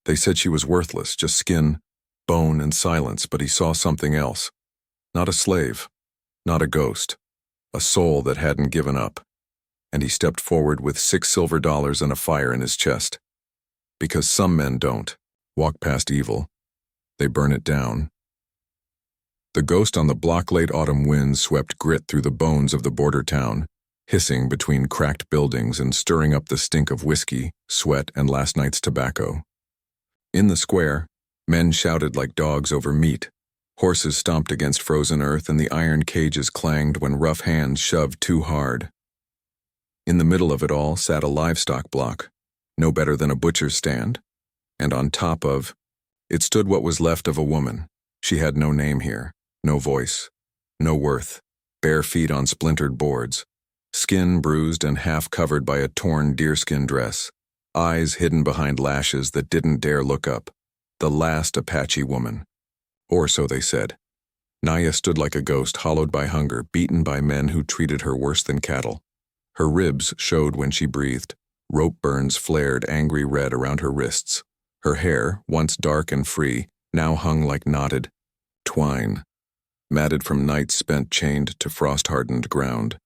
They said she was worthless, just skin, bone, and silence, but he saw something else. Not a slave, not a ghost, a soul that hadn't given up. And he stepped forward with $6 and a fire in his chest. Because some men don't walk past evil. They burn it down. The ghost on the block. Late autumn winds swept grit through the bones of the border town, hissing between cracked buildings and stirring up the stink of whiskey, sweat, and last night's tobacco. In the square, men shouted like dogs over meat. Horses stomped against frozen earth, and the iron cages clanged when rough hands shoved too hard. In the middle of it all sat a livestock block, no better than a butcher's stand, and on top of it stood what was left of a woman. She had no name here, no voice, no worth, bare feet on splintered boards, skin bruised and half covered by a torn deerskin dress, eyes hidden behind lashes that didn't dare look up. The last Apache woman. Or so they said. Naya stood like a ghost, hollowed by hunger, beaten by men who treated her worse than cattle. Her ribs showed when she breathed. Rope burns flared angry red around her wrists. Her hair, once dark and free, now hung like knotted twine, matted from nights spent chained to frost-hardened ground.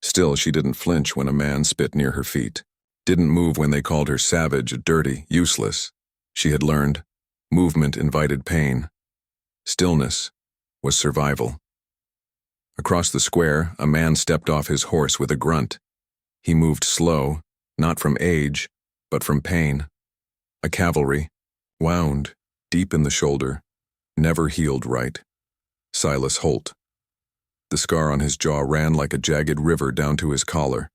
Still, she didn't flinch when a man spit near her feet. Didn't move when they called her savage, dirty, useless. She had learned. Movement invited pain. Stillness was survival. Across the square, a man stepped off his horse with a grunt. He moved slow, not from age, but from pain. A cavalry, wound, deep in the shoulder, never healed right. Silas Holt. The scar on his jaw ran like a jagged river down to his collar.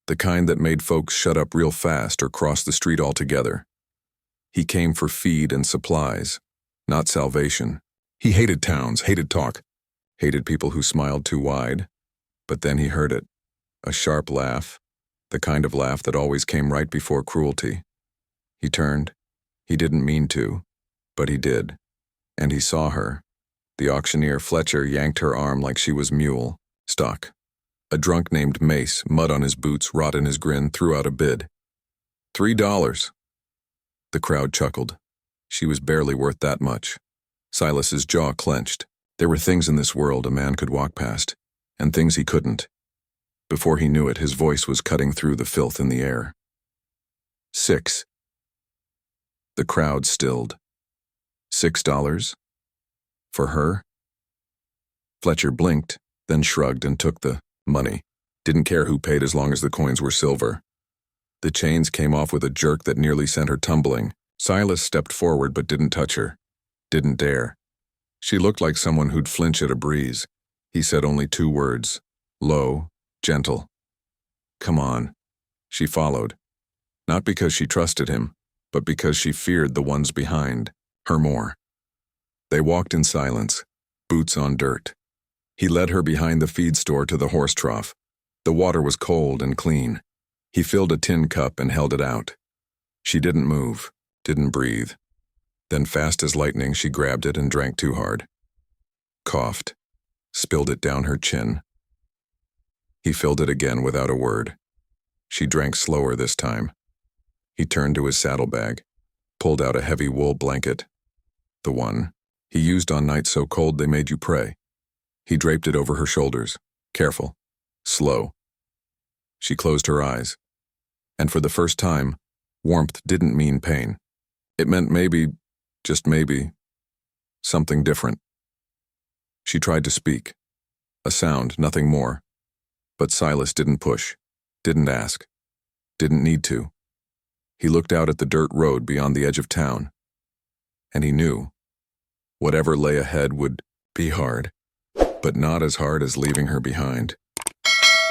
The kind that made folks shut up real fast or cross the street altogether. He came for feed and supplies, not salvation. He hated towns, hated talk, hated people who smiled too wide. But then he heard it, a sharp laugh, the kind of laugh that always came right before cruelty. He turned. He didn't mean to, but he did. And he saw her. The auctioneer Fletcher yanked her arm like she was mule, stuck. A drunk named Mace, mud on his boots, rot in his grin, threw out a bid. $3. The crowd chuckled. She was barely worth that much. Silas's jaw clenched. There were things in this world a man could walk past, and things he couldn't. Before he knew it, his voice was cutting through the filth in the air. 6. The crowd stilled. $6? For her? Fletcher blinked, then shrugged and took the money. Didn't care who paid as long as the coins were silver. The chains came off with a jerk that nearly sent her tumbling. Silas stepped forward but didn't touch her. Didn't dare. She looked like someone who'd flinch at a breeze. He said only 2 words. Low, gentle. Come on. She followed. Not because she trusted him, but because she feared the ones behind her more. They walked in silence, boots on dirt. He led her behind the feed store to the horse trough. The water was cold and clean. He filled a tin cup and held it out. She didn't move, didn't breathe. Then fast as lightning, she grabbed it and drank too hard. Coughed, spilled it down her chin. He filled it again without a word. She drank slower this time. He turned to his saddlebag, pulled out a heavy wool blanket, the one he used on nights so cold they made you pray. He draped it over her shoulders, careful, slow. She closed her eyes, and for the first time, warmth didn't mean pain. It meant maybe, just maybe, something different. She tried to speak, a sound, nothing more, but Silas didn't push, didn't ask, didn't need to. He looked out at the dirt road beyond the edge of town, and he knew whatever lay ahead would be hard, but not as hard as leaving her behind.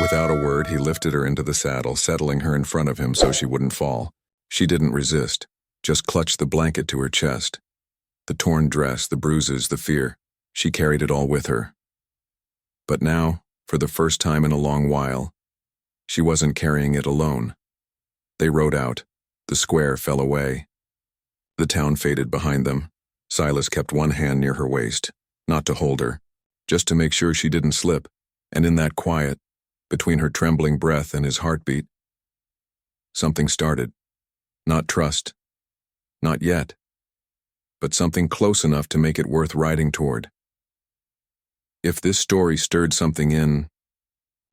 Without a word, he lifted her into the saddle, settling her in front of him so she wouldn't fall. She didn't resist, just clutched the blanket to her chest. The torn dress, the bruises, the fear, she carried it all with her. But now, for the first time in a long while, she wasn't carrying it alone. They rode out. The square fell away. The town faded behind them. Silas kept one hand near her waist, not to hold her, just to make sure she didn't slip, and in that quiet, between her trembling breath and his heartbeat, something started. Not trust, Not yet. But something close enough to make it worth riding toward. If this story stirred something in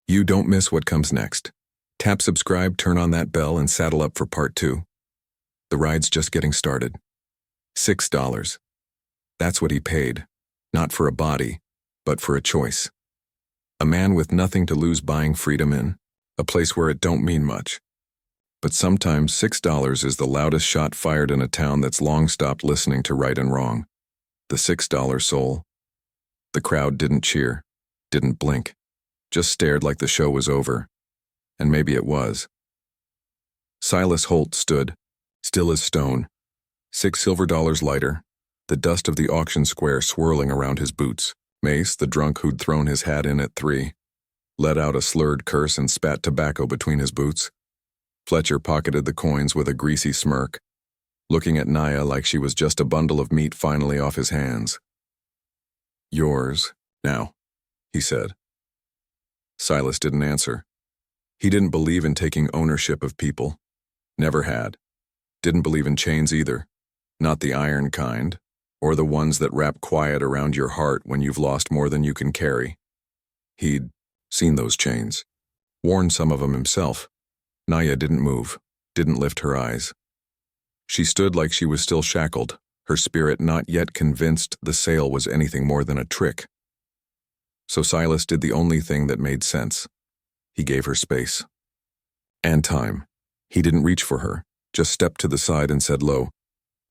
you, don't miss what comes next. Tap subscribe, turn on that bell, and saddle up for part 2. The ride's just getting started. $6. That's what he paid. Not for a body, but for a choice. A man with nothing to lose buying freedom in a place where it don't mean much. But sometimes $6 is the loudest shot fired in a town that's long stopped listening to right and wrong. The $6 soul. The crowd didn't cheer, didn't blink, just stared like the show was over. And maybe it was. Silas Holt stood, still as stone, $6 lighter, the dust of the auction square swirling around his boots. Mace, the drunk who'd thrown his hat in at 3, let out a slurred curse and spat tobacco between his boots. Fletcher pocketed the coins with a greasy smirk, looking at Naya like she was just a bundle of meat finally off his hands. Yours, now, he said. Silas didn't answer. He didn't believe in taking ownership of people. Never had. Didn't believe in chains either. Not the iron kind, or the ones that wrap quiet around your heart when you've lost more than you can carry. He'd seen those chains. Worn some of them himself. Naya didn't move, didn't lift her eyes. She stood like she was still shackled, her spirit not yet convinced the sale was anything more than a trick. So Silas did the only thing that made sense. He gave her space. And time. He didn't reach for her, just stepped to the side and said low,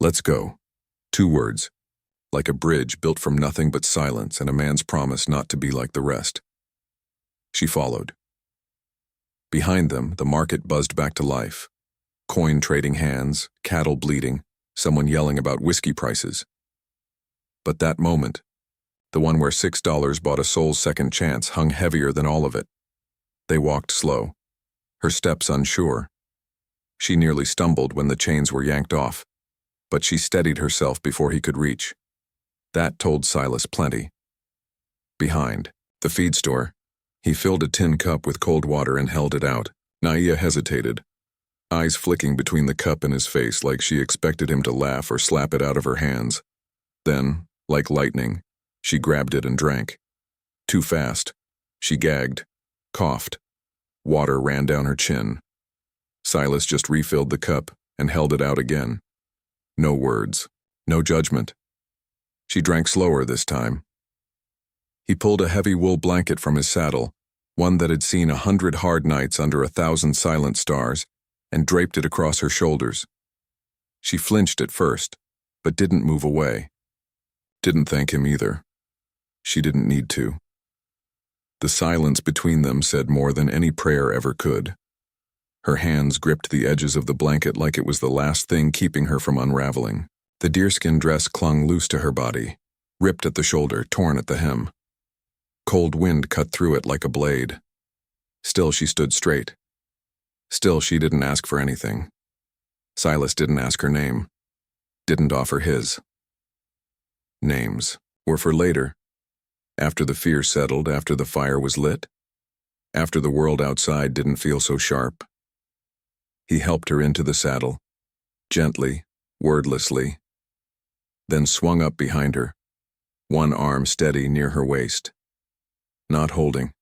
"Let's go." 2 words, like a bridge built from nothing but silence and a man's promise not to be like the rest. She followed. Behind them, the market buzzed back to life. Coin trading hands, cattle bleating, someone yelling about whiskey prices. But that moment, the one where $6 bought a soul's second chance, hung heavier than all of it. They walked slow, her steps unsure. She nearly stumbled when the chains were yanked off, but she steadied herself before he could reach. That told Silas plenty. Behind, the feed store, he filled a tin cup with cold water and held it out. Naya hesitated, eyes flicking between the cup and his face like she expected him to laugh or slap it out of her hands. Then, like lightning, she grabbed it and drank. Too fast. She gagged, coughed. Water ran down her chin. Silas just refilled the cup and held it out again. No words, no judgment. She drank slower this time. He pulled a heavy wool blanket from his saddle, one that had seen 100 hard nights under 1,000 silent stars, and draped it across her shoulders. She flinched at first, but didn't move away. Didn't thank him either. She didn't need to. The silence between them said more than any prayer ever could. Her hands gripped the edges of the blanket like it was the last thing keeping her from unraveling. The deerskin dress clung loose to her body, ripped at the shoulder, torn at the hem. Cold wind cut through it like a blade. Still she stood straight. Still she didn't ask for anything. Silas didn't ask her name. Didn't offer his. Names were for later. After the fear settled, after the fire was lit. After the world outside didn't feel so sharp. He helped her into the saddle, gently, wordlessly, then swung up behind her, one arm steady near her waist. Not holding,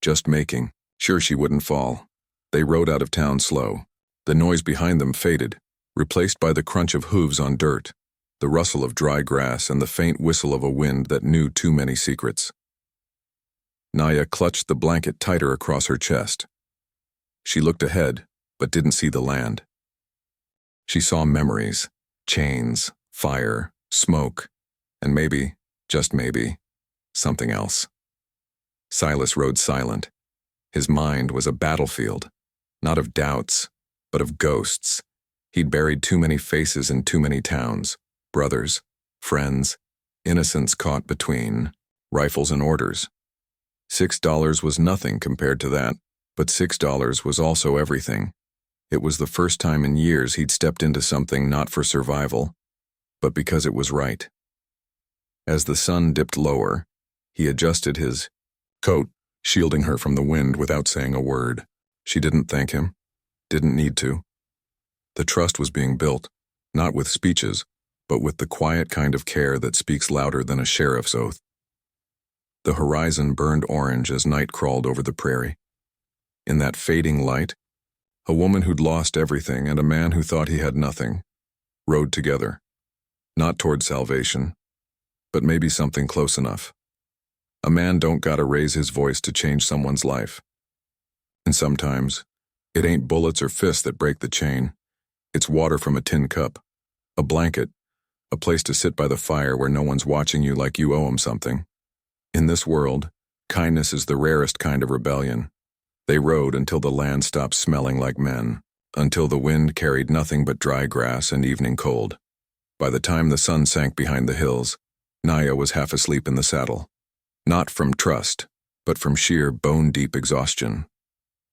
just making sure she wouldn't fall. They rode out of town slow. The noise behind them faded, replaced by the crunch of hooves on dirt, the rustle of dry grass, and the faint whistle of a wind that knew too many secrets. Naya clutched the blanket tighter across her chest. She looked ahead, but didn't see the land. She saw memories, chains, fire, smoke, and maybe, just maybe, something else. Silas rode silent. His mind was a battlefield, not of doubts, but of ghosts. He'd buried too many faces in too many towns, brothers, friends, innocents caught between rifles and orders. $6 was nothing compared to that, but $6 was also everything. It was the first time in years he'd stepped into something not for survival, but because it was right. As the sun dipped lower, he adjusted his coat, shielding her from the wind without saying a word. She didn't thank him, didn't need to. The trust was being built, Not with speeches, but with the quiet kind of care that speaks louder than a sheriff's oath. The horizon burned orange as night crawled over the prairie. In that fading light, a woman who'd lost everything and a man who thought he had nothing rode together, not toward salvation, but maybe something close enough. A man don't gotta raise his voice to change someone's life. And sometimes, it ain't bullets or fists that break the chain. It's water from a tin cup, a blanket, a place to sit by the fire where no one's watching you like you owe 'em something. In this world, kindness is the rarest kind of rebellion. They rode until the land stopped smelling like men, until the wind carried nothing but dry grass and evening cold. By the time the sun sank behind the hills, Naya was half asleep in the saddle. Not from trust, but from sheer bone-deep exhaustion.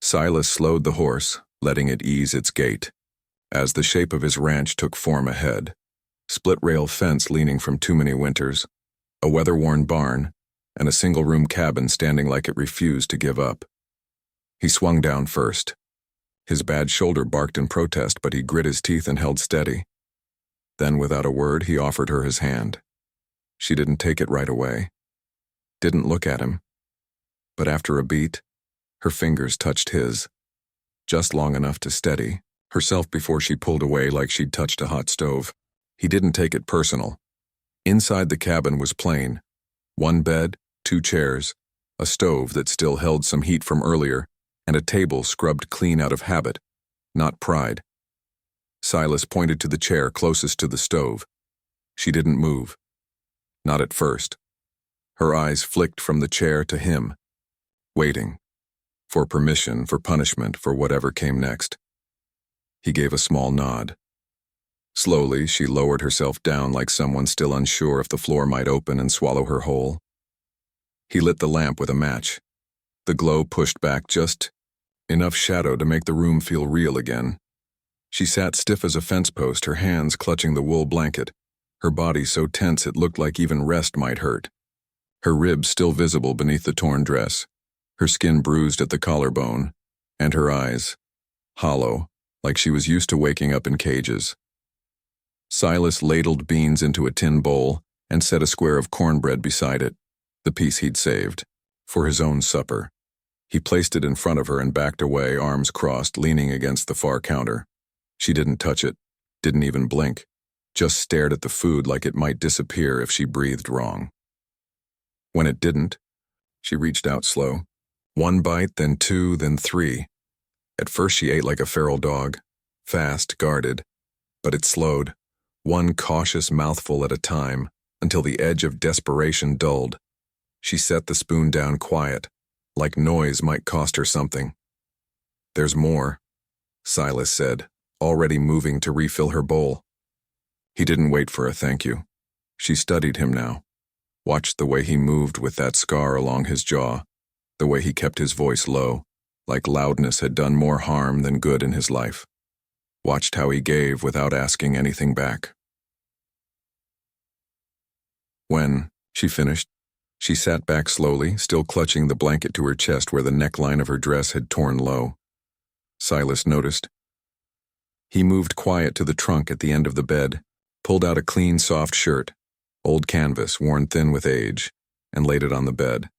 Silas slowed the horse, letting it ease its gait. As the shape of his ranch took form ahead, split-rail fence leaning from too many winters, a weather-worn barn, and a single-room cabin standing like it refused to give up. He swung down first. His bad shoulder barked in protest, but he grit his teeth and held steady. Then, without a word, he offered her his hand. She didn't take it right away. Didn't look at him. But after a beat, her fingers touched his, just long enough to steady herself before she pulled away like she'd touched a hot stove. He didn't take it personal. Inside the cabin was plain. One bed, 2 chairs, a stove that still held some heat from earlier, and a table scrubbed clean out of habit, not pride. Silas pointed to the chair closest to the stove. She didn't move. Not at first. Her eyes flicked from the chair to him, waiting. For permission, for punishment, for whatever came next. He gave a small nod. Slowly, she lowered herself down like someone still unsure if the floor might open and swallow her whole. He lit the lamp with a match. The glow pushed back just enough shadow to make the room feel real again. She sat stiff as a fence post, her hands clutching the wool blanket, her body so tense it looked like even rest might hurt. Her ribs still visible beneath the torn dress, her skin bruised at the collarbone, and her eyes hollow, like she was used to waking up in cages. Silas ladled beans into a tin bowl and set a square of cornbread beside it, the piece he'd saved, for his own supper. He placed it in front of her and backed away, arms crossed, leaning against the far counter. She didn't touch it, didn't even blink, just stared at the food like it might disappear if she breathed wrong. When it didn't, she reached out slow. 1 bite, then 2, then 3. At first she ate like a feral dog, fast, guarded, but it slowed, one cautious mouthful at a time, until the edge of desperation dulled. She set the spoon down quiet, like noise might cost her something. "There's more," Silas said, already moving to refill her bowl. He didn't wait for a thank you. She studied him now, watched the way he moved with that scar along his jaw, the way he kept his voice low, like loudness had done more harm than good in his life. Watched how he gave without asking anything back. When she finished, she sat back slowly, still clutching the blanket to her chest where the neckline of her dress had torn low. Silas noticed. He moved quiet to the trunk at the end of the bed, pulled out a clean, soft shirt, old canvas worn thin with age, and laid it on the bed.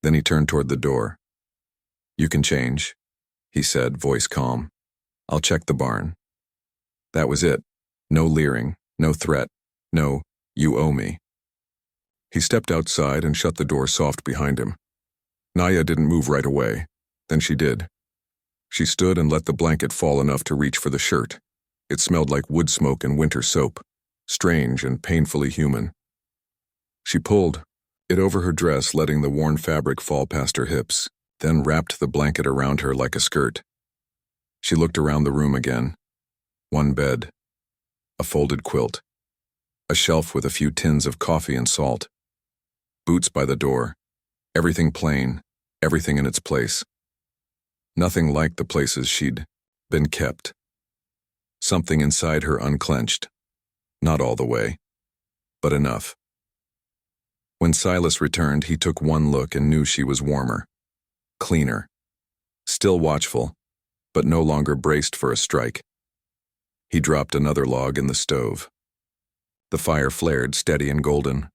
Then he turned toward the door. "You can change," he said, voice calm. "I'll check the barn." That was it. No leering, no threat, no, "You owe me." He stepped outside and shut the door soft behind him. Naya didn't move right away. Then she did. She stood and let the blanket fall enough to reach for the shirt. It smelled like wood smoke and winter soap, strange and painfully human. She pulled it over her dress, letting the worn fabric fall past her hips, then wrapped the blanket around her like a skirt. She looked around the room again. 1 bed, a folded quilt, a shelf with a few tins of coffee and salt, boots by the door, everything plain, everything in its place. Nothing like the places she'd been kept. Something inside her unclenched. Not all the way, but enough. When Silas returned, he took one look and knew she was warmer, cleaner, still watchful, but no longer braced for a strike. He dropped another log in the stove. The fire flared, steady and golden.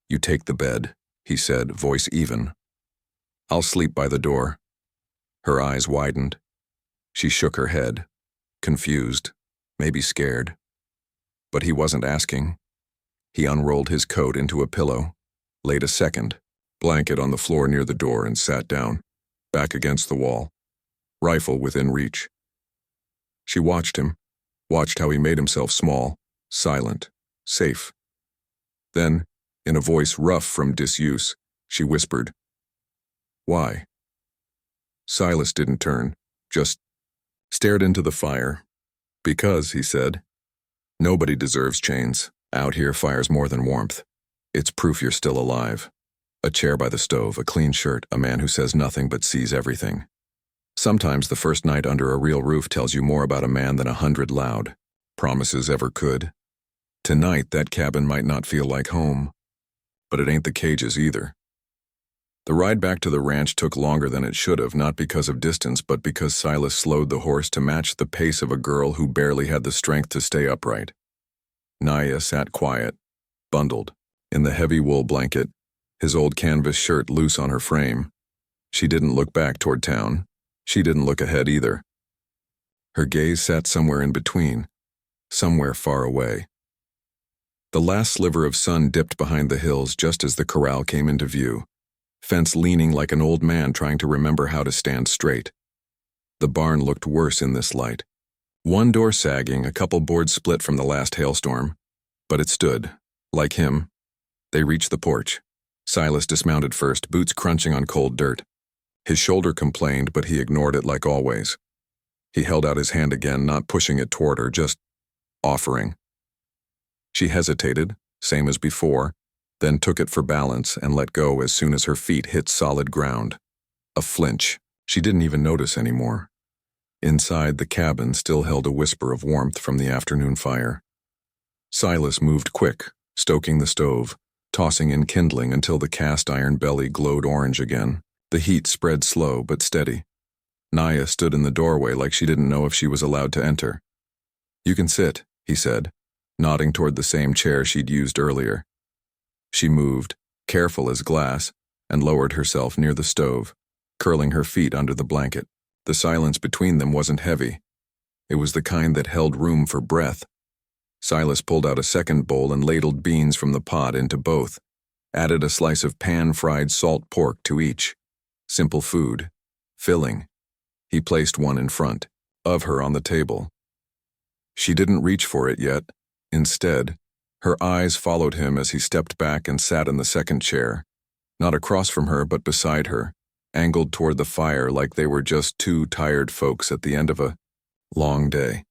"You take the bed," he said, voice even. "I'll sleep by the door." Her eyes widened. She shook her head, confused, maybe scared. But he wasn't asking. He unrolled his coat into a pillow, laid a second blanket on the floor near the door and sat down, back against the wall, rifle within reach. She watched him, watched how he made himself small, silent, safe. Then, in a voice rough from disuse, she whispered, "Why?" Silas didn't turn, just stared into the fire. "Because," he said, "nobody deserves chains. Out here, fire's more than warmth. It's proof you're still alive. A chair by the stove, a clean shirt, a man who says nothing but sees everything. Sometimes the first night under a real roof tells you more about a man than 100 loud promises ever could. Tonight, that cabin might not feel like home, but it ain't the cages either." The ride back to the ranch took longer than it should have, not because of distance, but because Silas slowed the horse to match the pace of a girl who barely had the strength to stay upright. Naya sat quiet, bundled, in the heavy wool blanket, his old canvas shirt loose on her frame. She didn't look back toward town. She didn't look ahead either. Her gaze sat somewhere in between, somewhere far away. The last sliver of sun dipped behind the hills just as the corral came into view, fence leaning like an old man trying to remember how to stand straight. The barn looked worse in this light. One door sagging, a couple boards split from the last hailstorm. But it stood, like him. They reached the porch. Silas dismounted first, boots crunching on cold dirt. His shoulder complained, but he ignored it like always. He held out his hand again, not pushing it toward her, just offering. She hesitated, same as before, then took it for balance and let go as soon as her feet hit solid ground. A flinch. She didn't even notice anymore. Inside, the cabin still held a whisper of warmth from the afternoon fire. Silas moved quick, stoking the stove, tossing in kindling until the cast iron belly glowed orange again. The heat spread slow but steady. Naya stood in the doorway like she didn't know if she was allowed to enter. "You can sit," he said, nodding toward the same chair she'd used earlier. She moved, careful as glass, and lowered herself near the stove, curling her feet under the blanket. The silence between them wasn't heavy. It was the kind that held room for breath. Silas pulled out a second bowl and ladled beans from the pot into both, added a slice of pan-fried salt pork to each. Simple food. Filling. He placed one in front of her on the table. She didn't reach for it yet. Instead, her eyes followed him as he stepped back and sat in the second chair, not across from her but beside her, angled toward the fire like they were just two tired folks at the end of a long day.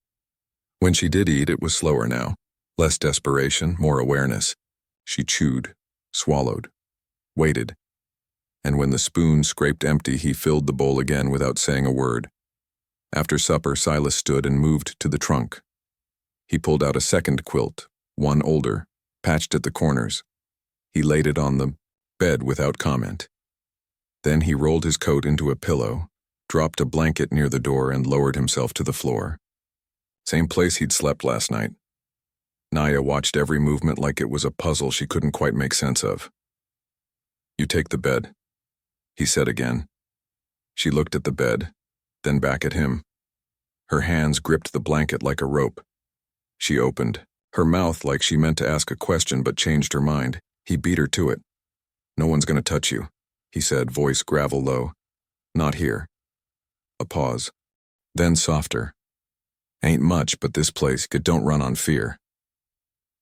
When she did eat, it was slower now, less desperation, more awareness. She chewed, swallowed, waited. And when the spoon scraped empty, he filled the bowl again without saying a word. After supper, Silas stood and moved to the trunk. He pulled out a second quilt, one older, patched at the corners. He laid it on the bed without comment. Then he rolled his coat into a pillow, dropped a blanket near the door, and lowered himself to the floor. Same place he'd slept last night. Naya watched every movement like it was a puzzle she couldn't quite make sense of. "You take the bed," he said again. She looked at the bed, then back at him. Her hands gripped the blanket like a rope. She opened, her mouth like she meant to ask a question but changed her mind. He beat her to it. "No one's gonna touch you," he said, voice gravel low. "Not here." A pause. Then softer. "Ain't much, but this place don't run on fear."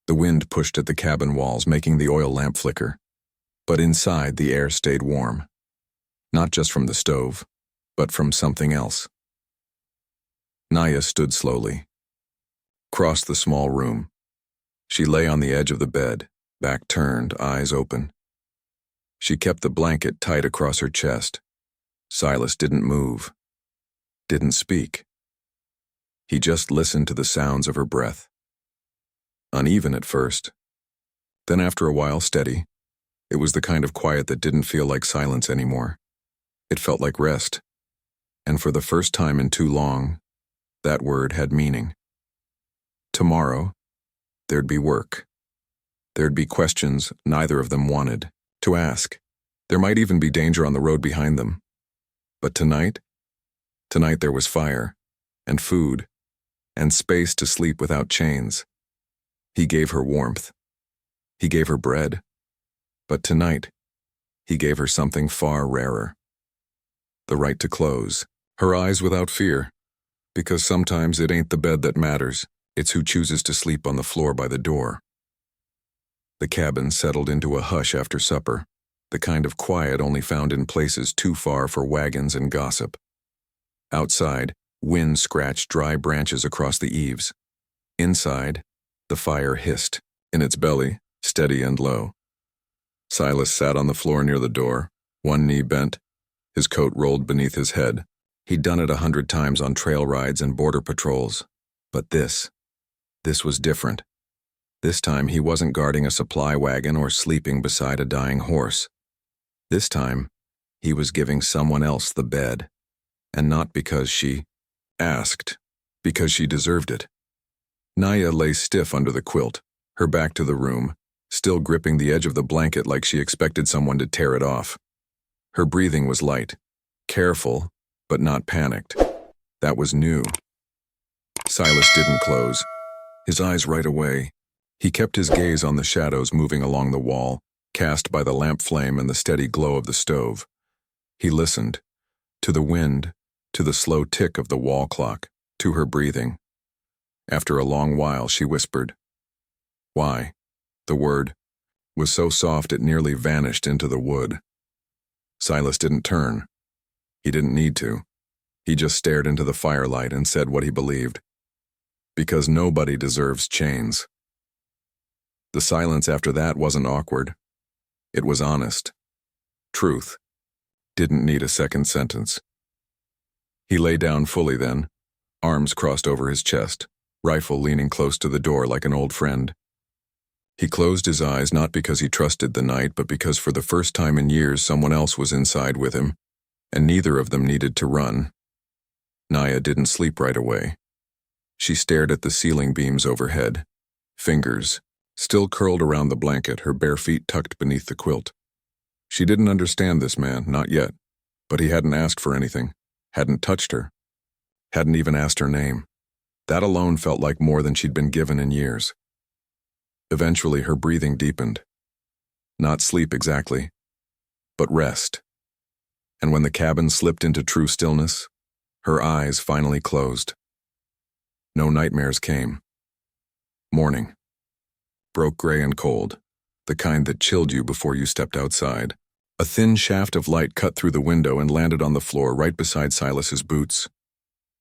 The wind pushed at the cabin walls, making the oil lamp flicker. But inside, the air stayed warm. Not just from the stove, but from something else. Naya stood slowly. Crossed the small room. She lay on the edge of the bed, back turned, eyes open. She kept the blanket tight across her chest. Silas didn't move. Didn't speak. He just listened to the sounds of her breath. Uneven at first. Then after a while, steady. It was the kind of quiet that didn't feel like silence anymore. It felt like rest. And for the first time in too long, that word had meaning. Tomorrow, there'd be work. There'd be questions neither of them wanted to ask. There might even be danger on the road behind them. But tonight there was fire, and food, and space to sleep without chains. He gave her warmth. He gave her bread. But tonight, he gave her something far rarer. The right to close, her eyes without fear, because sometimes it ain't the bed that matters, it's who chooses to sleep on the floor by the door. The cabin settled into a hush after supper, the kind of quiet only found in places too far for wagons and gossip. Outside, wind scratched dry branches across the eaves. Inside, the fire hissed, in its belly, steady and low. Silas sat on the floor near the door, one knee bent, his coat rolled beneath his head. He'd done it 100 times on trail rides and border patrols. But this was different. This time he wasn't guarding a supply wagon or sleeping beside a dying horse. This time, he was giving someone else the bed. And not because she asked, because she deserved it. Naya lay stiff under the quilt, her back to the room, still gripping the edge of the blanket like she expected someone to tear it off. Her breathing was light, careful, but not panicked. That was new. Silas didn't close, his eyes right away. He kept his gaze on the shadows moving along the wall, cast by the lamp flame and the steady glow of the stove. He listened, to the wind, to the slow tick of the wall clock, to her breathing. After a long while, she whispered, "Why?" The word was so soft it nearly vanished into the wood. Silas didn't turn. He didn't need to. He just stared into the firelight and said what he believed. Because nobody deserves chains. The silence after that wasn't awkward. It was honest. Truth. Didn't need a second sentence. He lay down fully then, arms crossed over his chest, rifle leaning close to the door like an old friend. He closed his eyes not because he trusted the night, but because for the first time in years someone else was inside with him, and neither of them needed to run. Naya didn't sleep right away. She stared at the ceiling beams overhead, fingers still curled around the blanket, her bare feet tucked beneath the quilt. She didn't understand this man, not yet, but he hadn't asked for anything, hadn't touched her, hadn't even asked her name. That alone felt like more than she'd been given in years. Eventually, her breathing deepened. Not sleep exactly, but rest. And when the cabin slipped into true stillness, her eyes finally closed. No nightmares came. Morning. Broke gray and cold, the kind that chilled you before you stepped outside. A thin shaft of light cut through the window and landed on the floor right beside Silas's boots.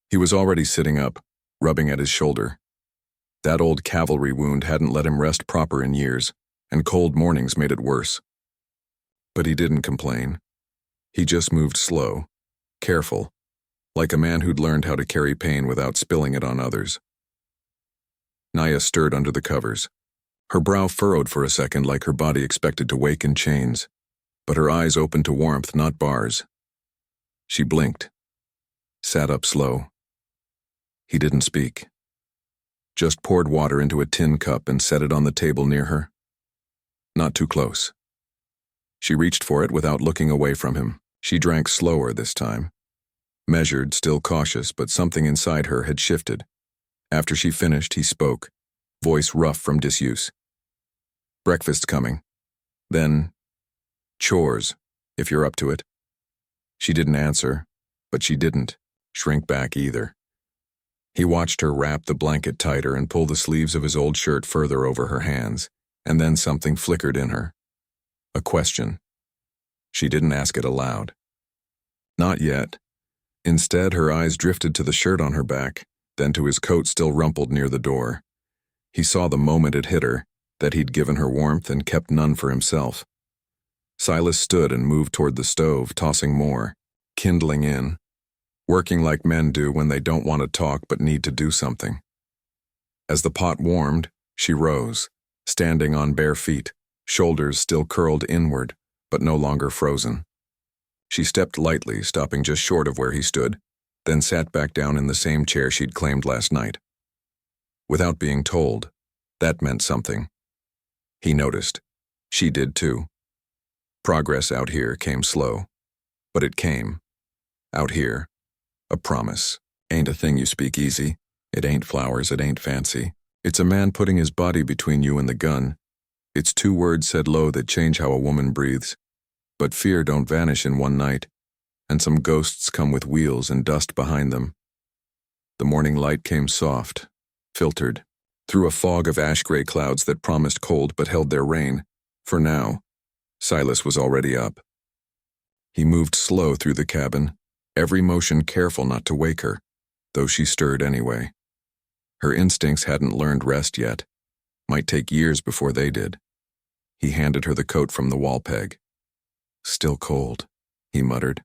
He was already sitting up, rubbing at his shoulder. That old cavalry wound hadn't let him rest proper in years, and cold mornings made it worse. But he didn't complain. He just moved slow, careful, like a man who'd learned how to carry pain without spilling it on others. Naya stirred under the covers. Her brow furrowed for a second like her body expected to wake in chains, but her eyes opened to warmth, not bars. She blinked, sat up slow. He didn't speak. Just poured water into a tin cup and set it on the table near her. Not too close. She reached for it without looking away from him. She drank slower this time. Measured, still cautious, but something inside her had shifted. After she finished, he spoke, voice rough from disuse. "Breakfast's coming. Then, chores, if you're up to it." She didn't answer, but she didn't shrink back either. He watched her wrap the blanket tighter and pull the sleeves of his old shirt further over her hands, and then something flickered in her. A question. She didn't ask it aloud. Not yet. Instead, her eyes drifted to the shirt on her back, then to his coat still rumpled near the door. He saw the moment it hit her, that he'd given her warmth and kept none for himself. Silas stood and moved toward the stove, tossing more, kindling in, working like men do when they don't want to talk but need to do something. As the pot warmed, she rose, standing on bare feet, shoulders still curled inward, but no longer frozen. She stepped lightly, stopping just short of where he stood, then sat back down in the same chair she'd claimed last night. without being told. That meant something. He noticed. She did too. Progress out here came slow, but it came. Out here, a promise. Ain't a thing you speak easy. It ain't flowers, it ain't fancy. It's a man putting his body between you and the gun. It's 2 words said low that change how a woman breathes. But fear don't vanish in one night, and some ghosts come with wheels and dust behind them. The morning light came soft, filtered, through a fog of ash-gray clouds that promised cold but held their rain. For now, Silas was already up. He moved slow through the cabin, every motion careful not to wake her, though she stirred anyway. Her instincts hadn't learned rest yet. Might take years before they did. He handed her the coat from the wall peg. Still cold, he muttered.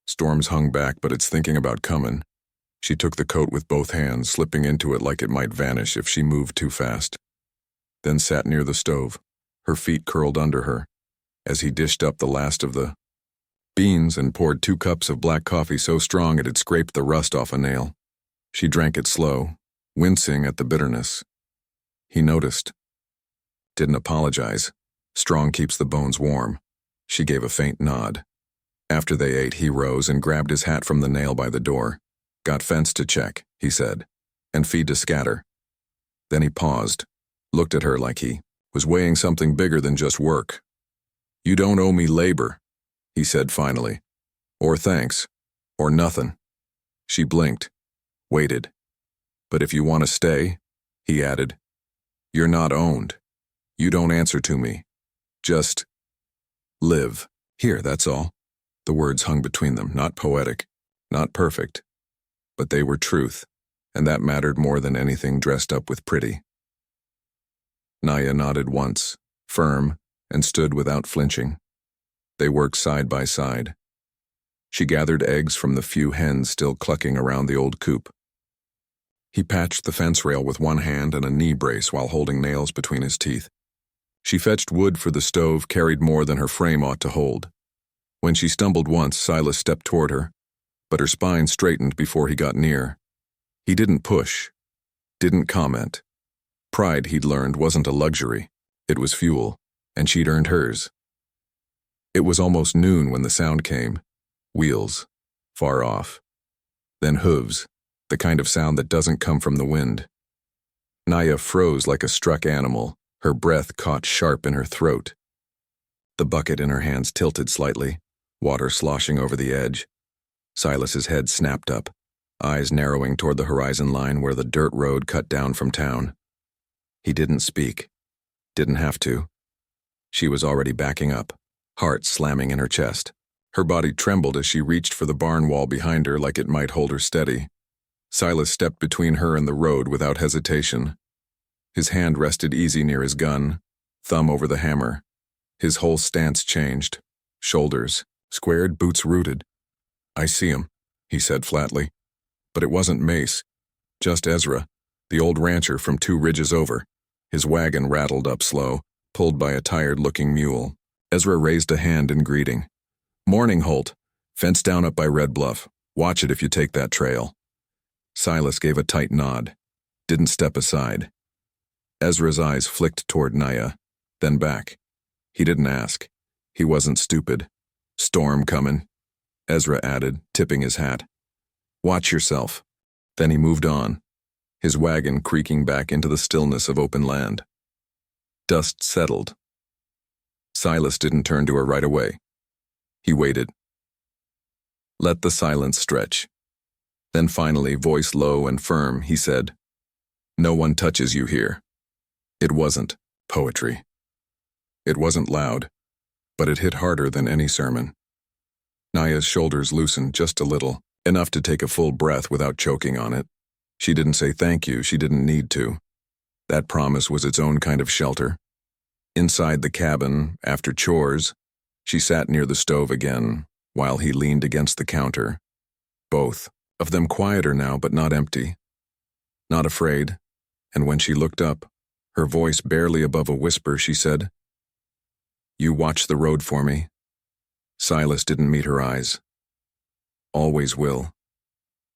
Storms hung back, but it's thinking about coming. She took the coat with both hands, slipping into it like it might vanish if she moved too fast. Then sat near the stove, her feet curled under her, as he dished up the last of the beans and poured 2 cups of black coffee so strong it had scraped the rust off a nail. She drank it slow, wincing at the bitterness. He noticed. Didn't apologize. Strong keeps the bones warm. She gave a faint nod. After they ate, he rose and grabbed his hat from the nail by the door. Got fence to check, he said, and feed to scatter. Then he paused, looked at her like he was weighing something bigger than just work. You don't owe me labor, he said finally. Or thanks. Or nothing. She blinked, waited. But if you want to stay, he added, you're not owned. You don't answer to me. Just live. Here, that's all. The words hung between them, not poetic, not perfect. But they were truth, and that mattered more than anything dressed up with pretty. Naya nodded once, firm, and stood without flinching. They worked side by side. She gathered eggs from the few hens still clucking around the old coop. He patched the fence rail with one hand and a knee brace while holding nails between his teeth. She fetched wood for the stove, carried more than her frame ought to hold. When she stumbled once, Silas stepped toward her, but her spine straightened before he got near. He didn't push, didn't comment. Pride, he'd learned, wasn't a luxury. It was fuel, and she'd earned hers. It was almost noon when the sound came. Wheels, far off. Then hooves, the kind of sound that doesn't come from the wind. Naya froze like a struck animal, her breath caught sharp in her throat. The bucket in her hands tilted slightly, water sloshing over the edge. Silas's head snapped up, eyes narrowing toward the horizon line where the dirt road cut down from town. He didn't speak. Didn't have to. She was already backing up, heart slamming in her chest. Her body trembled as she reached for the barn wall behind her like it might hold her steady. Silas stepped between her and the road without hesitation. His hand rested easy near his gun, thumb over the hammer. His whole stance changed. Shoulders, squared, boots rooted. I see him, he said flatly. But it wasn't Mace. Just Ezra, the old rancher from 2 ridges over. His wagon rattled up slow, pulled by a tired-looking mule. Ezra raised a hand in greeting. Morning, Holt. Fence down up by Red Bluff. Watch it if you take that trail. Silas gave a tight nod. Didn't step aside. Ezra's eyes flicked toward Naya, then back. He didn't ask. He wasn't stupid. Storm comin', Ezra added, tipping his hat. Watch yourself. Then he moved on, his wagon creaking back into the stillness of open land. Dust settled. Silas didn't turn to her right away. He waited. Let the silence stretch. Then finally, voice low and firm, he said, No one touches you here. It wasn't poetry. It wasn't loud, but it hit harder than any sermon. Naya's shoulders loosened just a little, enough to take a full breath without choking on it. She didn't say thank you, she didn't need to. That promise was its own kind of shelter. Inside the cabin, after chores, she sat near the stove again, while he leaned against the counter. Both of them quieter now, but not empty. Not afraid, and when she looked up, her voice barely above a whisper, she said, You watch the road for me. Silas didn't meet her eyes. Always will.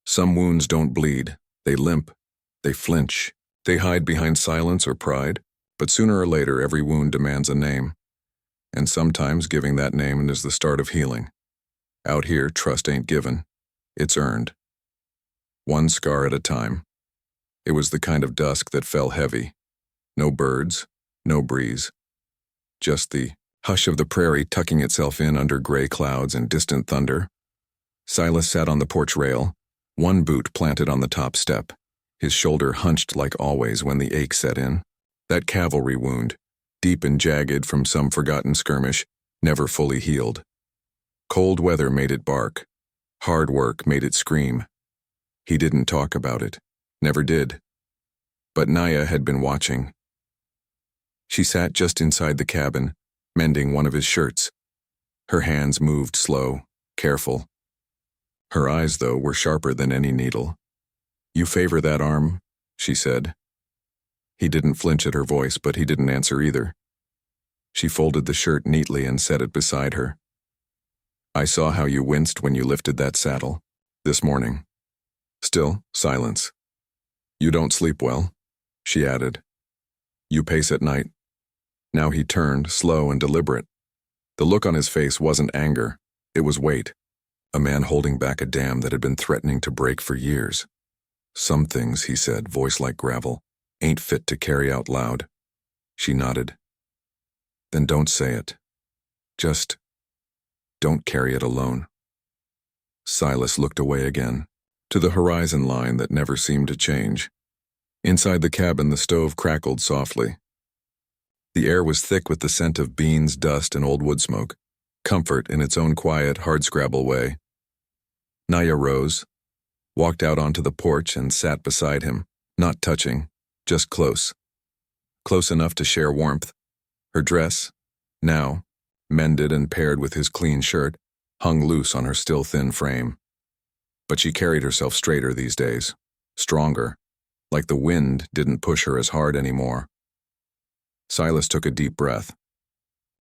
Some wounds don't bleed, they limp, they flinch, They hide behind silence or pride, but sooner or later every wound demands a name. And sometimes giving that name is the start of healing. Out here, trust ain't given. It's earned. One scar at a time. It was the kind of dusk that fell heavy. No birds, no breeze. Just the hush of the prairie tucking itself in under gray clouds and distant thunder. Silas sat on the porch rail, one boot planted on the top step, his shoulder hunched like always when the ache set in. That cavalry wound, deep and jagged from some forgotten skirmish, never fully healed. Cold weather made it bark. Hard work made it scream. He didn't talk about it. Never did. But Naya had been watching. She sat just inside the cabin, mending one of his shirts. Her hands moved slow, careful. Her eyes, though, were sharper than any needle. "You favor that arm," she said. He didn't flinch at her voice, but he didn't answer either. She folded the shirt neatly and set it beside her. "I saw how you winced when you lifted that saddle, this morning." Still, silence. "You don't sleep well," she added. "You pace at night." Now he turned, slow and deliberate. The look on his face wasn't anger, it was weight. A man holding back a dam that had been threatening to break for years. "Some things," he said, voice like gravel, "ain't fit to carry out loud." She nodded. "Then don't say it. Just don't carry it alone." Silas looked away again, to the horizon line that never seemed to change. Inside the cabin, the stove crackled softly. The air was thick with the scent of beans, dust, and old wood smoke, comfort in its own quiet, hardscrabble way. Naya rose, walked out onto the porch and sat beside him, not touching, just close. Close enough to share warmth. Her dress, now, mended and paired with his clean shirt, hung loose on her still thin frame. But she carried herself straighter these days, stronger, like the wind didn't push her as hard anymore. Silas took a deep breath.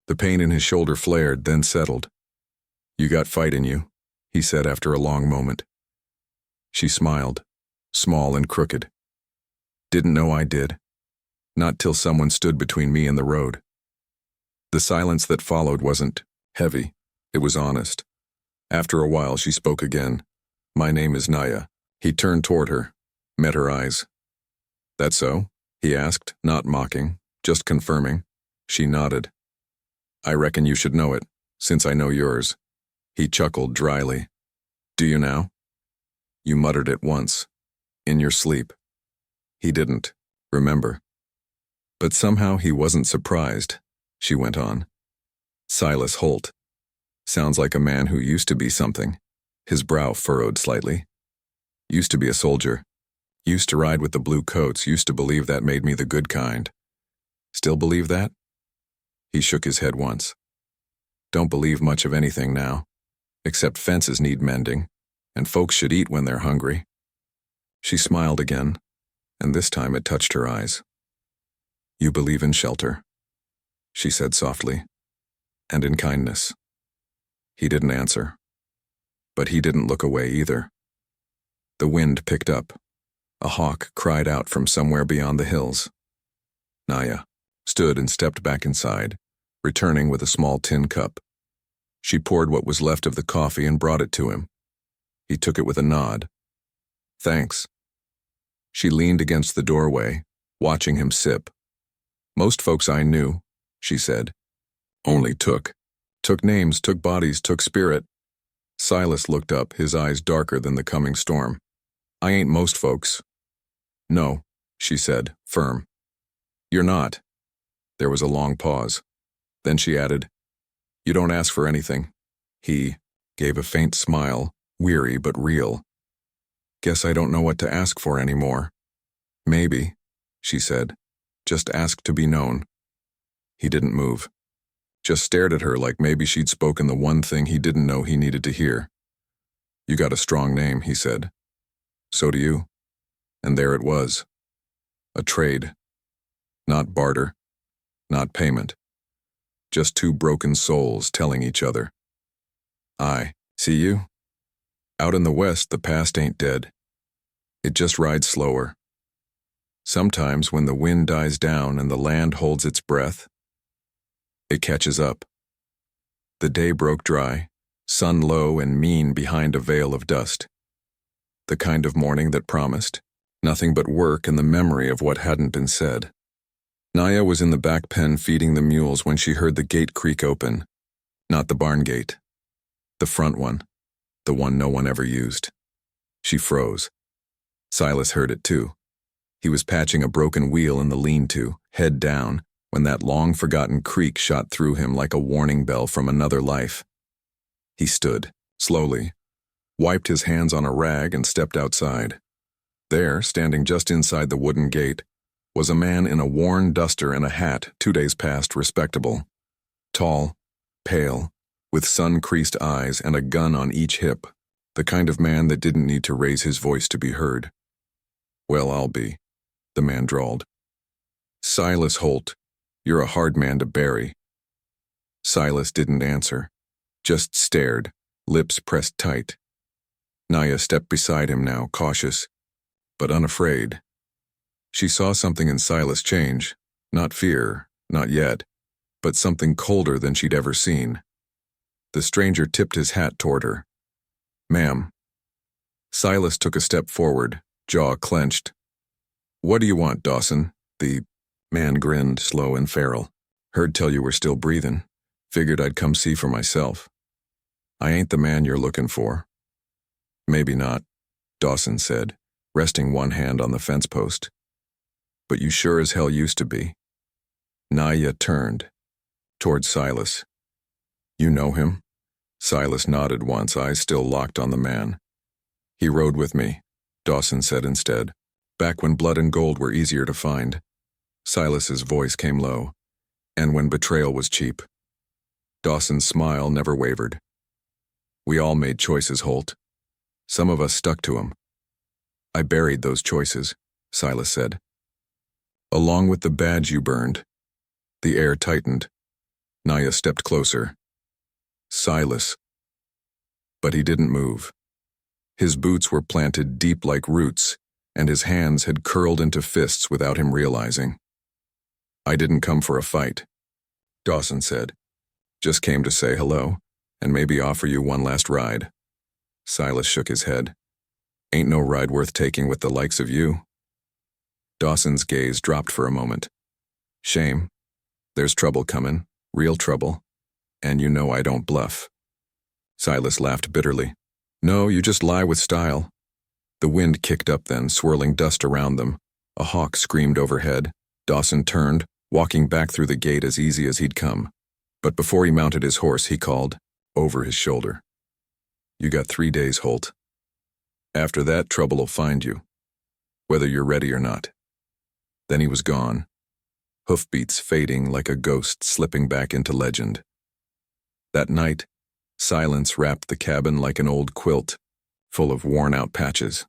The pain in his shoulder flared, then settled. "You got fight in you," he said after a long moment. She smiled, small and crooked. "Didn't know I did. Not till someone stood between me and the road." The silence that followed wasn't heavy, it was honest. After a while she spoke again. "My name is Naya." He turned toward her, met her eyes. "That so?" he asked, not mocking, just confirming. She nodded. "I reckon you should know it, since I know yours." He chuckled dryly. "Do you now?" "You muttered it once, in your sleep." He didn't, remember. But somehow he wasn't surprised, she went on. "Silas Holt. Sounds like a man who used to be something." His brow furrowed slightly. "Used to be a soldier. Used to ride with the blue coats, used to believe that made me the good kind. Still believe that?" He shook his head once. "Don't believe much of anything now, except fences need mending, and folks should eat when they're hungry." She smiled again, and this time it touched her eyes. "You believe in shelter," she said softly, "and in kindness." He didn't answer, but he didn't look away either. The wind picked up. A hawk cried out from somewhere beyond the hills. Naya stood and stepped back inside, returning with a small tin cup. She poured what was left of the coffee and brought it to him. He took it with a nod. "Thanks." She leaned against the doorway, watching him sip. "Most folks I knew," she said, "only took names, took bodies, took spirit." Silas looked up, his eyes darker than the coming storm. "I ain't most folks." "No," she said, firm. "You're not." There was a long pause. Then she added, "You don't ask for anything." He gave a faint smile, weary but real. "Guess I don't know what to ask for anymore." "Maybe," she said, "just ask to be known." He didn't move. Just stared at her like maybe she'd spoken the one thing he didn't know he needed to hear. "You got a strong name," he said. "So do you." And there it was. A trade. Not barter. Not payment. Just two broken souls telling each other. "I see you. Out in the West, the past ain't dead. It just rides slower. Sometimes when the wind dies down and the land holds its breath, it catches up. The day broke dry, sun low and mean behind a veil of dust. The kind of morning that promised nothing but work and the memory of what hadn't been said. Naya was in the back pen feeding the mules when she heard the gate creak open. Not the barn gate. The front one. The one no one ever used. She froze. Silas heard it too. He was patching a broken wheel in the lean-to, head down, when that long-forgotten creak shot through him like a warning bell from another life. He stood, slowly, wiped his hands on a rag and stepped outside. There, standing just inside the wooden gate, was a man in a worn duster and a hat 2 days past respectable. Tall, pale, with sun-creased eyes and a gun on each hip, the kind of man that didn't need to raise his voice to be heard. "Well, I'll be," the man drawled. "Silas Holt, you're a hard man to bury." Silas didn't answer, just stared, lips pressed tight. Naya stepped beside him now, cautious, but unafraid. She saw something in Silas change, not fear, not yet, but something colder than she'd ever seen. The stranger tipped his hat toward her. "Ma'am." Silas took a step forward, jaw clenched. "What do you want, Dawson?" The man grinned, slow and feral. "Heard tell you were still breathing. Figured I'd come see for myself." "I ain't the man you're looking for." "Maybe not," Dawson said, resting one hand on the fence post. "But you sure as hell used to be." Naya turned, toward Silas. "You know him?" Silas nodded once, eyes still locked on the man. "He rode with me," Dawson said instead, "back when blood and gold were easier to find." Silas's voice came low, "And when betrayal was cheap." Dawson's smile never wavered. "We all made choices, Holt. Some of us stuck to them." "I buried those choices," Silas said. "Along with the badge you burned." The air tightened. Naya stepped closer. "Silas." But he didn't move. His boots were planted deep like roots, and his hands had curled into fists without him realizing. "I didn't come for a fight," Dawson said. "Just came to say hello, and maybe offer you one last ride." Silas shook his head. "Ain't no ride worth taking with the likes of you." Dawson's gaze dropped for a moment. "Shame. There's trouble coming, real trouble, and you know I don't bluff." Silas laughed bitterly. "No, you just lie with style." The wind kicked up then, swirling dust around them. A hawk screamed overhead. Dawson turned, walking back through the gate as easy as he'd come. But before he mounted his horse, he called, over his shoulder, "You got 3 days, Holt. After that, trouble'll find you, whether you're ready or not." Then he was gone, hoofbeats fading like a ghost slipping back into legend. That night, silence wrapped the cabin like an old quilt, full of worn-out patches.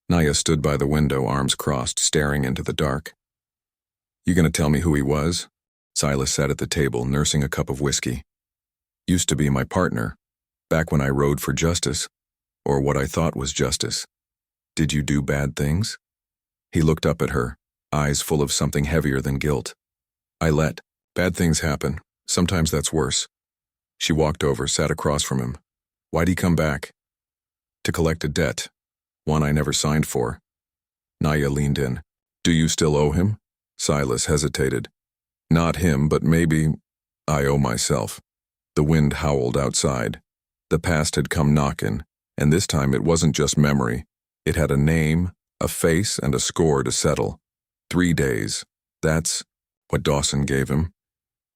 Naya stood by the window, arms crossed, staring into the dark. "You gonna tell me who he was?" Silas sat at the table, nursing a cup of whiskey. "Used to be my partner, back when I rode for justice, or what I thought was justice." "Did you do bad things?" He looked up at her, eyes full of something heavier than guilt. "I let bad things happen. Sometimes that's worse." She walked over, sat across from him. "Why'd he come back?" "To collect a debt, one I never signed for." Naya leaned in. "Do you still owe him?" Silas hesitated. "Not him, but maybe I owe myself." The wind howled outside. The past had come knocking, and this time it wasn't just memory. It had a name, a face, and a score to settle. 3 days. That's what Dawson gave him.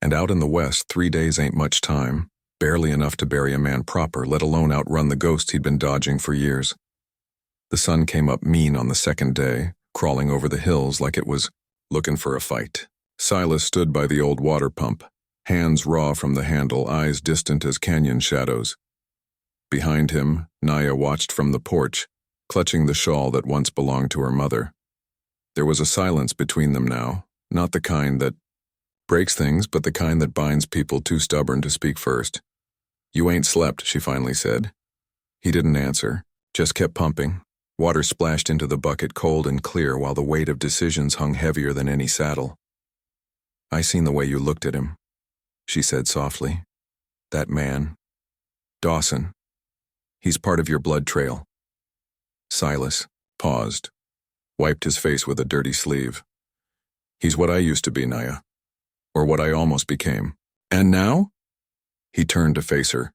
And out in the West, 3 days ain't much time, barely enough to bury a man proper, let alone outrun the ghost he'd been dodging for years. The sun came up mean on the second day, crawling over the hills like it was looking for a fight. Silas stood by the old water pump, hands raw from the handle, eyes distant as canyon shadows. Behind him, Naya watched from the porch, clutching the shawl that once belonged to her mother. There was a silence between them now, not the kind that breaks things, but the kind that binds people too stubborn to speak first. "You ain't slept," she finally said. He didn't answer, just kept pumping, Water splashed into the bucket cold and clear while the weight of decisions hung heavier than any saddle. "I seen the way you looked at him," she said softly. "That man. Dawson. He's part of your blood trail." Silas paused, wiped his face with a dirty sleeve. "He's what I used to be, Naya. Or what I almost became. And now?" He turned to face her.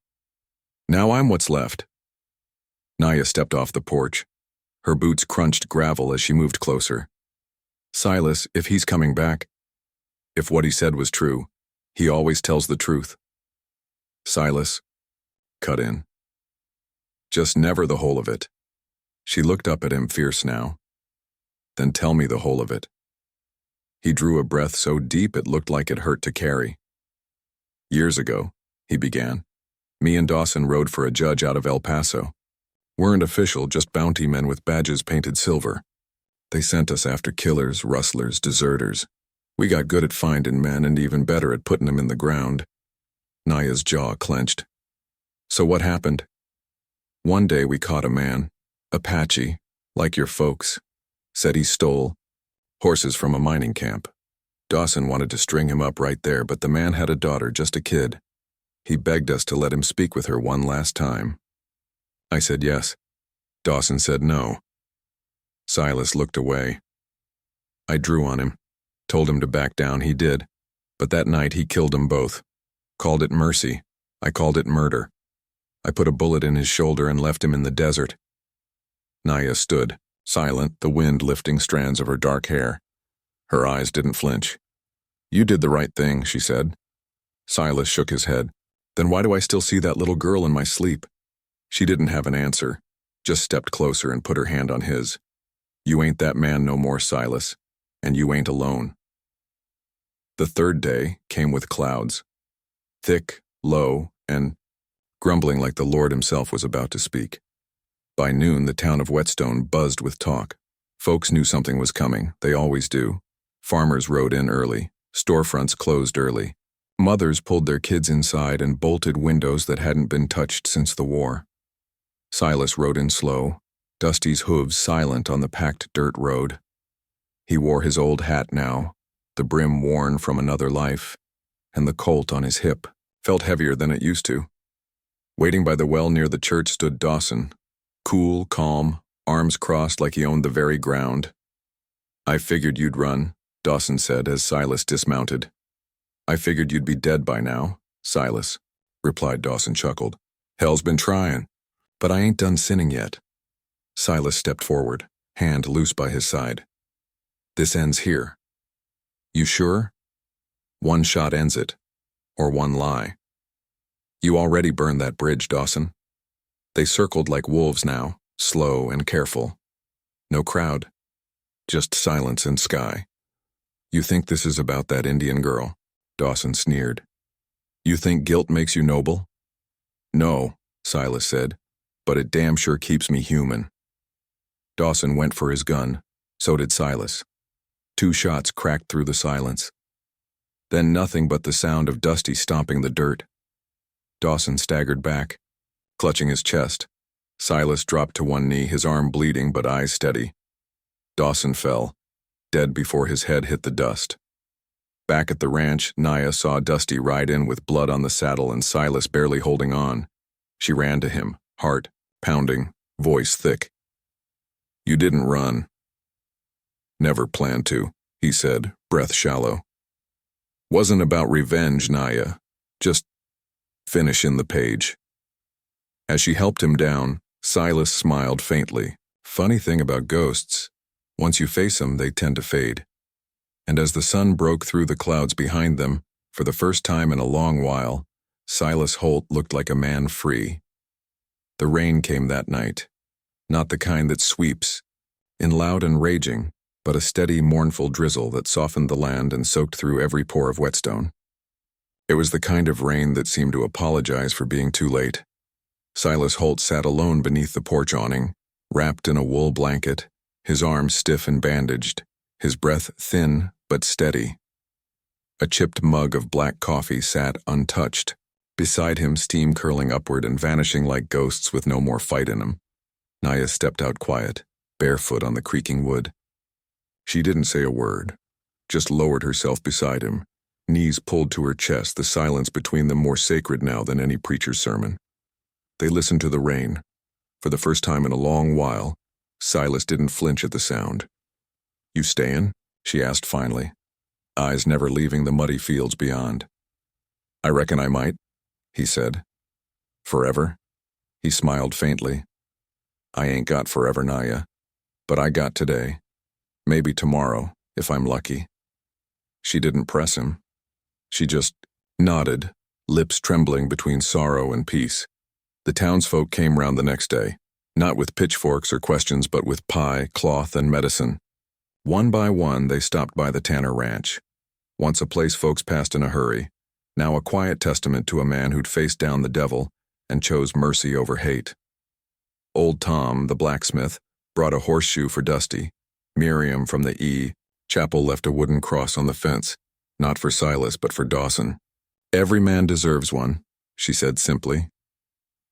"Now I'm what's left." Naya stepped off the porch. Her boots crunched gravel as she moved closer. "Silas, if he's coming back, if what he said was true, he always tells the truth." Silas cut in. "Just never the whole of it." She looked up at him fierce now. "Then tell me the whole of it." He drew a breath so deep it looked like it hurt to carry. "Years ago," he began, "me and Dawson rode for a judge out of El Paso. Weren't official, just bounty men with badges painted silver. They sent us after killers, rustlers, deserters. We got good at finding men and even better at putting them in the ground." Naya's jaw clenched. "So what happened?" "One day we caught a man, Apache, like your folks. Said he stole horses from a mining camp. Dawson wanted to string him up right there, but the man had a daughter, just a kid. He begged us to let him speak with her one last time. I said yes. Dawson said no." Silas looked away. "I drew on him, told him to back down, he did. But that night he killed them both. Called it mercy. I called it murder. I put a bullet in his shoulder and left him in the desert." Naya stood, silent, the wind lifting strands of her dark hair. Her eyes didn't flinch. "You did the right thing," she said. Silas shook his head. "Then why do I still see that little girl in my sleep?" She didn't have an answer, just stepped closer and put her hand on his. "You ain't that man no more, Silas, and you ain't alone." The third day came with clouds. Thick, low, and grumbling like the Lord himself was about to speak. By noon, the town of Whetstone buzzed with talk. Folks knew something was coming, they always do. Farmers rode in early, storefronts closed early. Mothers pulled their kids inside and bolted windows that hadn't been touched since the war. Silas rode in slow, Dusty's hooves silent on the packed dirt road. He wore his old hat now, the brim worn from another life, and the colt on his hip felt heavier than it used to. Waiting by the well near the church stood Dawson, cool, calm, arms crossed like he owned the very ground. "I figured you'd run," Dawson said as Silas dismounted. "I figured you'd be dead by now, Silas," replied Dawson chuckled. "Hell's been trying, but I ain't done sinning yet." Silas stepped forward, hand loose by his side. "This ends here." "You sure?" "One shot ends it, or one lie." "You already burned that bridge, Dawson." They circled like wolves now, slow and careful. No crowd, just silence and sky. "You think this is about that Indian girl?" Dawson sneered. "You think guilt makes you noble?" "No," Silas said, "but it damn sure keeps me human." Dawson went for his gun. So did Silas. 2 shots cracked through the silence. Then nothing but the sound of Dusty stomping the dirt. Dawson staggered back, clutching his chest. Silas dropped to one knee, his arm bleeding but eyes steady. Dawson fell, dead before his head hit the dust. Back at the ranch, Naya saw Dusty ride in with blood on the saddle and Silas barely holding on. She ran to him, heart pounding, voice thick. "You didn't run." "Never planned to," he said, breath shallow. "Wasn't about revenge, Naya. Just finishing the page." As she helped him down, Silas smiled faintly. Funny thing about ghosts, once you face them, they tend to fade. And as the sun broke through the clouds behind them, for the first time in a long while, Silas Holt looked like a man free. The rain came that night, not the kind that sweeps, in loud and raging, but a steady, mournful drizzle that softened the land and soaked through every pore of Whetstone. It was the kind of rain that seemed to apologize for being too late. Silas Holt sat alone beneath the porch awning, wrapped in a wool blanket, his arms stiff and bandaged, his breath thin but steady. A chipped mug of black coffee sat untouched, beside him steam curling upward and vanishing like ghosts with no more fight in them. Naya stepped out quiet, barefoot on the creaking wood. She didn't say a word, just lowered herself beside him, knees pulled to her chest, the silence between them more sacred now than any preacher's sermon. They listened to the rain. For the first time in a long while, Silas didn't flinch at the sound. "You stayin'?" she asked finally, eyes never leaving the muddy fields beyond. "I reckon I might," he said. "Forever?" He smiled faintly. "I ain't got forever, Naya, but I got today. Maybe tomorrow, if I'm lucky." She didn't press him. She just nodded, lips trembling between sorrow and peace. The townsfolk came round the next day, not with pitchforks or questions, but with pie, cloth, and medicine. One by one, they stopped by the Tanner Ranch. Once a place folks passed in a hurry, now a quiet testament to a man who'd faced down the devil and chose mercy over hate. Old Tom, the blacksmith, brought a horseshoe for Dusty. Miriam from the chapel left a wooden cross on the fence, not for Silas but for Dawson. "Every man deserves one," she said simply.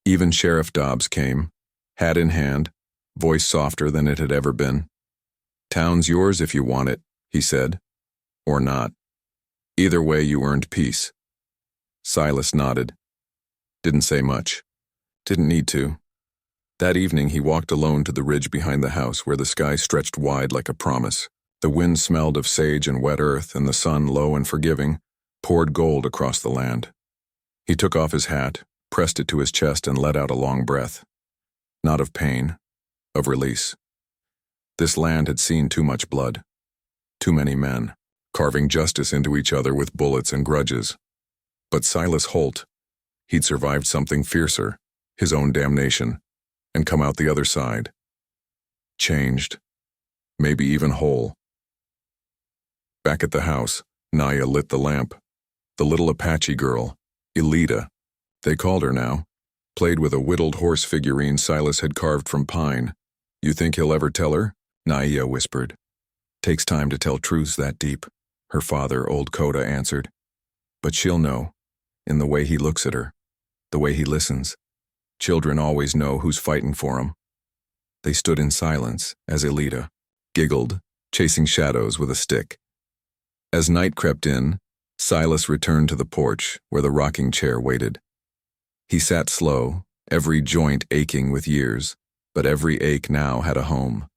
Even Sheriff Dobbs came, hat in hand, voice softer than it had ever been. "Town's yours if you want it," he said. "Or not. Either way, you earned peace." Silas nodded. Didn't say much. Didn't need to. That evening he walked alone to the ridge behind the house where the sky stretched wide like a promise. The wind smelled of sage and wet earth, and the sun, low and forgiving, poured gold across the land. He took off his hat, pressed it to his chest, and let out a long breath. Not of pain, of release. This land had seen too much blood. Too many men, carving justice into each other with bullets and grudges. But Silas Holt, he'd survived something fiercer, his own damnation, and come out the other side. Changed. Maybe even whole. Back at the house, Naya lit the lamp. The little Apache girl, Elita, they called her now, played with a whittled horse figurine Silas had carved from pine. "You think he'll ever tell her?" Naya whispered. "Takes time to tell truths that deep," her father, old Coda, answered. "But she'll know, in the way he looks at her, the way he listens. Children always know who's fighting for 'em." They stood in silence as Elita giggled, chasing shadows with a stick. As night crept in, Silas returned to the porch where the rocking chair waited. He sat slow, every joint aching with years, but every ache now had a home.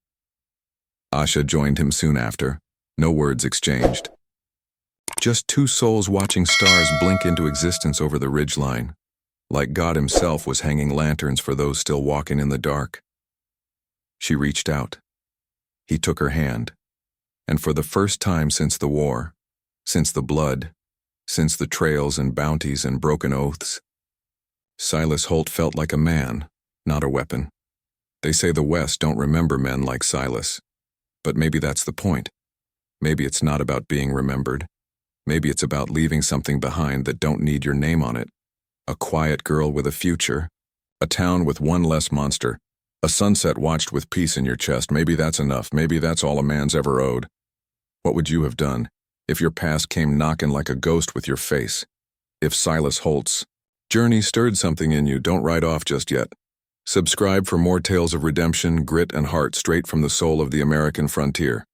Asha joined him soon after, no words exchanged. Just two souls watching stars blink into existence over the ridgeline, like God himself was hanging lanterns for those still walking in the dark. She reached out. He took her hand, and for the first time since the war, since the blood, since the trails and bounties and broken oaths, Silas Holt felt like a man, not a weapon. They say the West don't remember men like Silas, but maybe that's the point. Maybe it's not about being remembered. Maybe it's about leaving something behind that don't need your name on it. A quiet girl with a future, a town with one less monster, a sunset watched with peace in your chest. Maybe that's enough. Maybe that's all a man's ever owed. What would you have done if your past came knocking like a ghost with your face? If Silas Holt's journey stirred something in you, don't write off just yet. Subscribe for more tales of redemption, grit, and heart straight from the soul of the American frontier.